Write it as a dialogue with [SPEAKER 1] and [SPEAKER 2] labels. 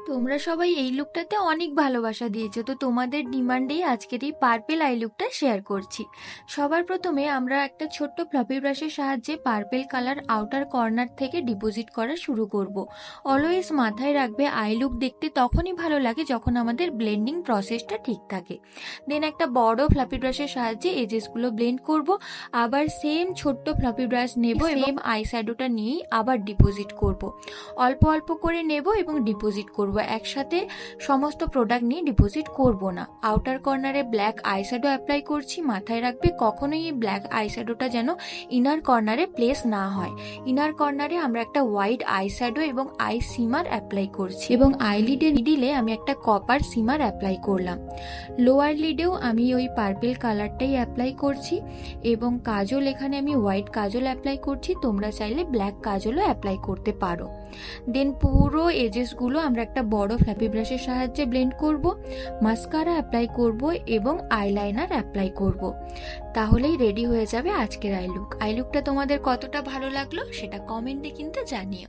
[SPEAKER 1] তোমরা সবাই এই লুকটাতে অনেক ভালোবাসা দিয়েছো, তো তোমাদের ডিমান্ডেই আজকের এই পার্পেল আই লুকটা শেয়ার করছি। সবার প্রথমে আমরা একটা ছোট্ট ফ্লাফি ব্রাশের সাহায্যে পার্পেল কালার আউটার কর্নার থেকে ডিপোজিট করা শুরু করব। অলওয়েজ মাথায় রাখবে আই লুক দেখতে তখনই ভালো লাগে যখন আমাদের ব্লেন্ডিং প্রসেসটা ঠিক থাকে। দেন একটা বড় ফ্লাফি ব্রাশের সাহায্যে এজেসগুলো ব্লেন্ড করব। আবার সেম ছোট্ট ফ্লাফি ব্রাশ নেব, সেম আই শ্যাডোটা নিয়েই আবার ডিপোজিট করব। অল্প অল্প করে নেব এবং ডিপোজিট করব, একসাথে সমস্ত প্রোডাক্ট নিয়ে ডিপোজিট করব না। আউটার কর্নারে ব্ল্যাক আইশ্যাডো অ্যাপ্লাই করছি। মাথায় রাখবে কখনোই এই ব্ল্যাক আইশ্যাডোটা যেন ইনার কর্নারে প্লেস না হয়। ইনার কর্নারে আমরা একটা হোয়াইট আইশ্যাডো এবং আই সিমার অ্যাপ্লাই করছি এবং আইলিডের মিডিলে আমি একটা কপার সিমার অ্যাপ্লাই করলাম। লোয়ার লিডেও আমি ওই পার্পেল কালারটাই অ্যাপ্লাই করছি এবং কাজল এখানে আমি হোয়াইট কাজল অ্যাপ্লাই করছি। তোমরা চাইলে ব্ল্যাক কাজলও অ্যাপ্লাই করতে পারো। দেন পুরো এজেসগুলো আমরা একটা বড় ফ্ল্যাপি ব্রাশের সাহায্যে ব্লেন্ড করব। মাস্কারা অ্যাপ্লাই করব এবং আইলাইনার অ্যাপ্লাই করব। তাহলেই রেডি হয়ে যাবে আজকের আই লুক। আই লুকটা তোমাদের কতটা ভালো লাগলো সেটা কমেন্টে কিন্তু জানিও।